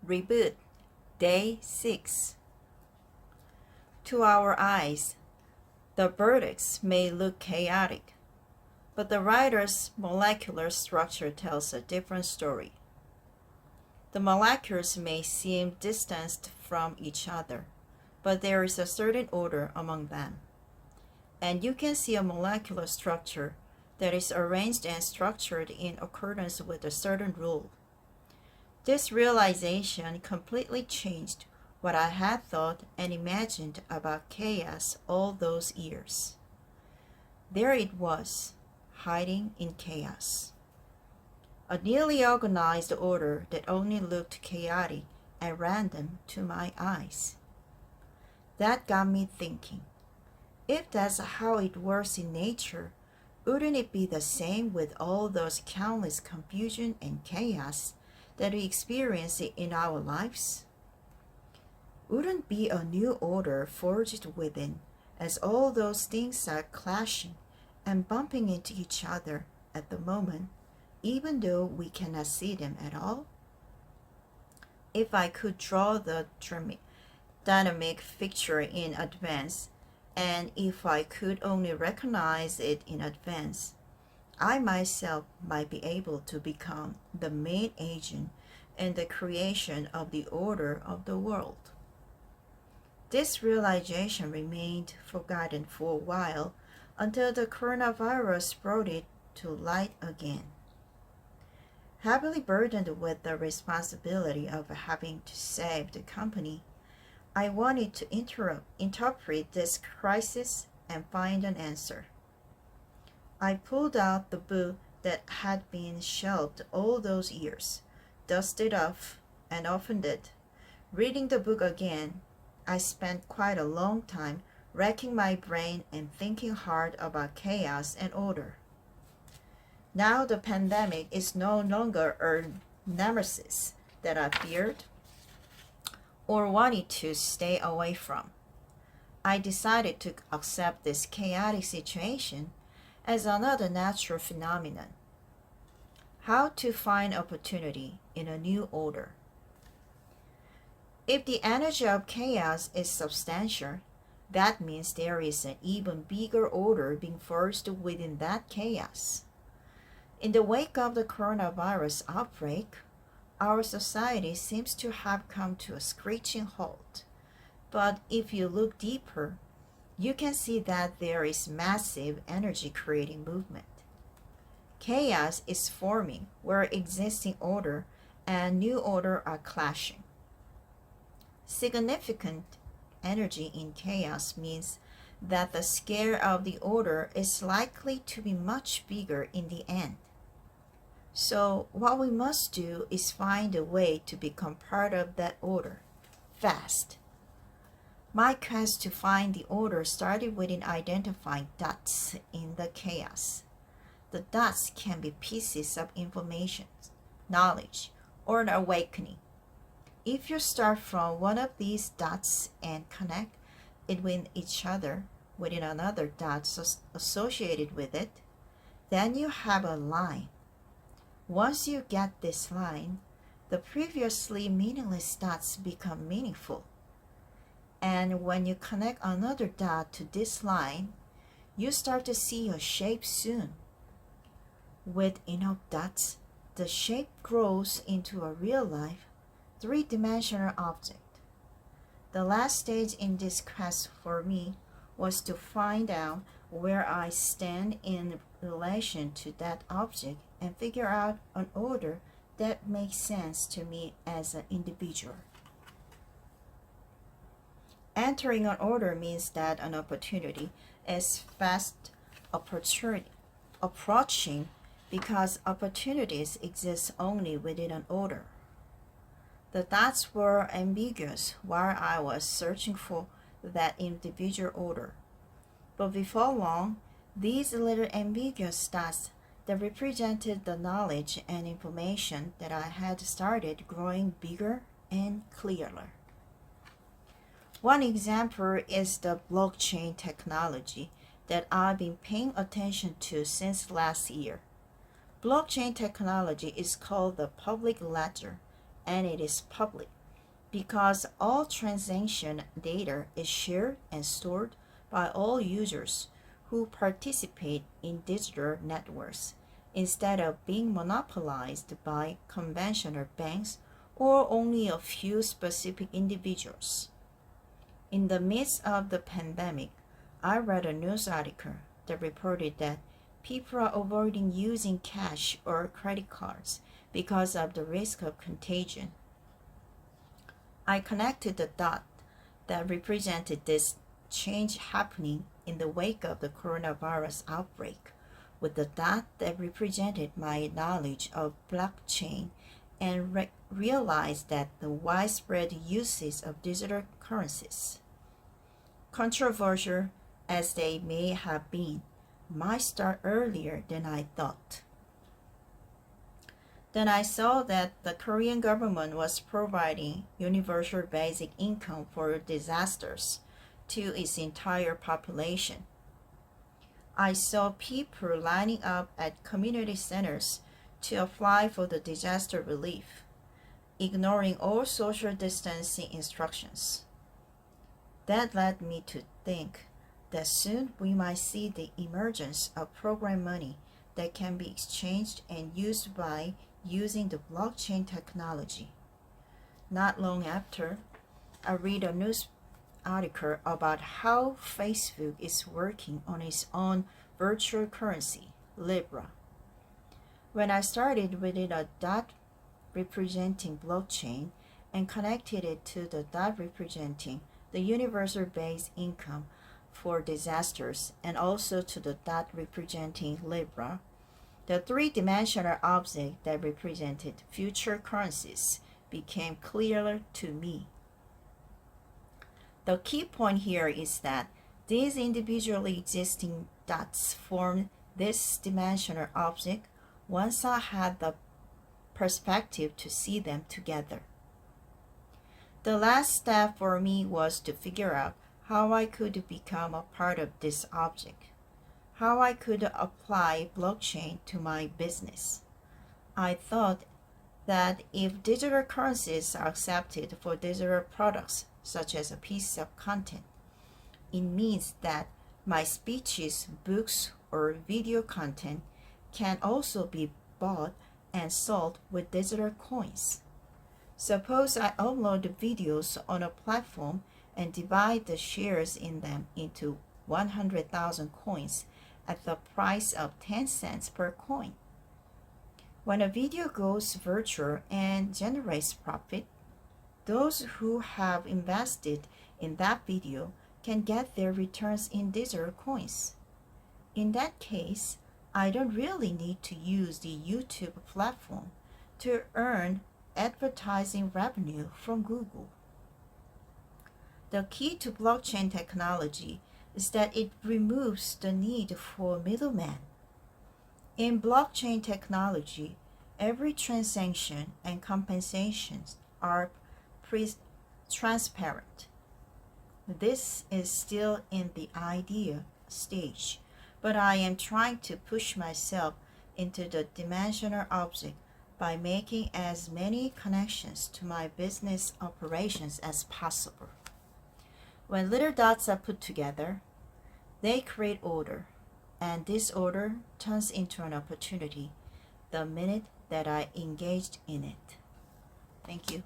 Reboot, Day 6. To our eyes, the verdicts may look chaotic, but the writer's molecular structure tells a different story. The molecules may seem distanced from each other, but there is a certain order among them. And you can see a molecular structure that is arranged and structured in accordance with a certain rule. This realization completely changed what I had thought and imagined about chaos all those years. There it was, hiding in chaos. A neatly organized order that only looked chaotic and random to my eyes. That got me thinking. If that's how it works in nature, wouldn't it be the same with all those countless confusion and chaos that we experience in our lives? Wouldn't be a new order forged within as all those things are clashing and bumping into each other at the moment, even though we cannot see them at all? If I could draw the dynamic picture in advance, and if I could only recognize it in advance, I myself might be able to become the main agent in the creation of the order of the world. This realization remained forgotten for a while until the coronavirus brought it to light again. Heavily burdened with the responsibility of having to save the company, I wanted to interpret this crisis and find an answer. I pulled out the book that had been shelved all those years, dusted off, and opened it. Reading the book again, I spent quite a long time racking my brain and thinking hard about chaos and order. Now the pandemic is no longer a nemesis that I feared or wanted to stay away from. I decided to accept this chaotic situation as another natural phenomenon. How to find opportunity in a new order. If the energy of chaos is substantial, that means there is an even bigger order being forged within that chaos. In the wake of the coronavirus outbreak, our society seems to have come to a screeching halt. But if you look deeper, you can see that there is massive energy creating movement. Chaos is forming where existing order and new order are clashing. Significant energy in chaos means that the scale of the order is likely to be much bigger in the end. So what we must do is find a way to become part of that order, fast. My quest to find the order started with identifying dots in the chaos. The dots can be pieces of information, knowledge, or an awakening. If you start from one of these dots and connect it with each other within another dot associated with it, then you have a line. Once you get this line, the previously meaningless dots become meaningful. And when you connect another dot to this line, you start to see a shape soon. With enough dots, the shape grows into a real-life, three-dimensional object. The last stage in this quest for me was to find out where I stand in relation to that object and figure out an order that makes sense to me as an individual. Entering an order means that an opportunity is fast approaching because opportunities exist only within an order. The dots were ambiguous while I was searching for that individual order. But before long, these little ambiguous dots that represented the knowledge and information that I had started growing bigger and clearer. One example is the blockchain technology that I've been paying attention to since last year. Blockchain technology is called the public ledger and it is public because all transaction data is shared and stored by all users who participate in digital networks instead of being monopolized by conventional banks or only a few specific individuals. In the midst of the pandemic, I read a news article that reported that people are avoiding using cash or credit cards because of the risk of contagion. I connected the dot that represented this change happening in the wake of the coronavirus outbreak with the dot that represented my knowledge of blockchain and realized that the widespread usage of digital currencies, controversial as they may have been, might start earlier than I thought. Then I saw that the Korean government was providing universal basic income for disasters to its entire population. I saw people lining up at community centers to apply for the disaster relief, ignoring all social distancing instructions. That led me to think that soon we might see the emergence of program money that can be exchanged and used by using the blockchain technology. Not long after, I read a news article about how Facebook is working on its own virtual currency, Libra. When I started within a dot representing blockchain and connected it to the dot representing the universal base income for disasters and also to the dot representing Libra, the three-dimensional object that represented future currencies became clearer to me. The key point here is that these individually existing dots formed this dimensional object once I had the perspective to see them together. The last step for me was to figure out how I could become a part of this object, how I could apply blockchain to my business. I thought that if digital currencies are accepted for digital products, such as a piece of content, it means that my speeches, books, or video content can also be bought and sold with digital coins. Suppose I upload the videos on a platform and divide the shares in them into 100,000 coins at the price of 10 cents per coin. When a video goes virtual and generates profit, those who have invested in that video can get their returns in digital coins. In that case, I don't really need to use the YouTube platform to earn advertising revenue from Google. The key to blockchain technology is that it removes the need for middlemen. In blockchain technology, every transaction and compensations are transparent. This is still in the idea stage, but I am trying to push myself into the dimensional object by making as many connections to my business operations as possible. When little dots are put together, they create order, and this order turns into an opportunity the minute that I engaged in it. Thank you.